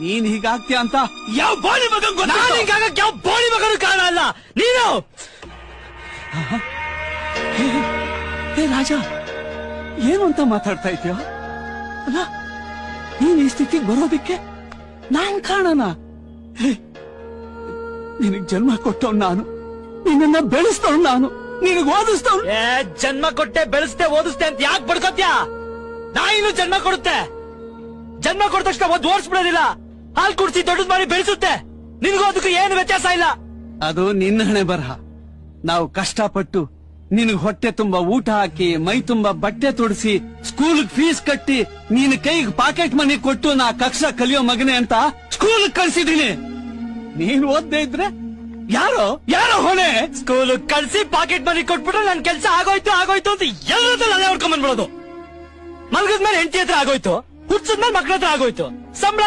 ನೀನ್ ಹೀಗಾಗ್ತೀಯ ಅಂತ ಯಾವ ಬೋಳಿ ಮಗನ್ ಹೀಗಾಗಕ್ಕೆ ಯಾವ ಬೋಳಿ ಮಗನು ಕಾರಣ ಅಲ್ಲ ನೀನು. ಹೇ ರಾಜ, ಏನು ಅಂತ ಮಾತಾಡ್ತಾ ಇದೀಯ? ಅಲ್ಲ, ನೀನ್ ಈ ಸ್ಥಿತಿಗೆ ಬರೋದಿಕ್ಕೆ ನಾನ್ ಕಾರಣನ? ನಿನಗ್ ಜನ್ಮ ಕೊಟ್ಟವ್ ನಾನು, ನಿನ್ನ ಬೆಳೆಸ್ತವ್ ನಾನು, ನಿನಗ್ ಓದಿಸ್ತವ್. ಜನ್ಮ ಕೊಟ್ಟೆ ಬೆಳೆಸ್ತೆ ಓದಿಸ್ತೆ ಅಂತ ಯಾಕೆ ಬಡ್ಕೋತ್ಯಾ? ನಾ ಇನ್ನು ಜನ್ಮ ಕೊಡುತ್ತೆ. ಜನ್ಮ ಕೊಟ್ಟ ತಕ್ಷಣ ಓಡಿಸ್ಬಿಡೋದಿಲ್ಲ. ಹಾಲು ಕುಡಿಸಿ ದೊಡ್ಡದ್ ಮಾಡಿ ಬೆಳೆಸುತ್ತೆ. ನಿನ್ಗೂ ಅದಕ್ಕೂ ಏನು ವ್ಯತ್ಯಾಸ ಇಲ್ಲ. ಅದು ನಿನ್ನ ಹಣೆ ಬರಹ. ನಾವು ಕಷ್ಟಪಟ್ಟು ನಿನಗ್ ಹೊಟ್ಟೆ ತುಂಬಾ ಊಟ ಹಾಕಿ, ಮೈ ತುಂಬಾ ಬಟ್ಟೆ ತೊಡಿಸಿ, ಸ್ಕೂಲ್ ಫೀಸ್ ಕಟ್ಟಿ, ನೀನ್ ಕೈಗೆ ಪಾಕೆಟ್ ಮನಿ ಕೊಟ್ಟು ನಾ ಕಕ್ಷಾ ಕಲಿಯೋ ಮಗನೆ ಅಂತ ಸ್ಕೂಲ್ ಕಳ್ಸಿದೀನಿ. ನೀನ್ ಓದ್ದೇ ಇದ್ರೆ ಯಾರೋ ಹೊಣೆ? ಸ್ಕೂಲ್ ಕಳ್ಸಿ ಪಾಕೆಟ್ ಮನಿ ಕೊಟ್ಬಿಟ್ರೆ ನನ್ ಕೆಲ್ಸ ಆಗೋಯ್ತು ಅಂತ ಎಲ್ಲರತ್ರ ಅದೇ ಹೊಡ್ಕೊಂಡ್ ಬಂದ್ಬಿಡೋದು. ಮಲ್ಗದ್ಮೇಲೆ ಹೆಂಡತಿ ಹತ್ರ ಆಗೋಯ್ತು, ಹುಡ್ಸದ್ಮೇಲೆ ಮಕ್ಳ ಹತ್ರ ಆಗೋಯ್ತು, ಸಂಬಳ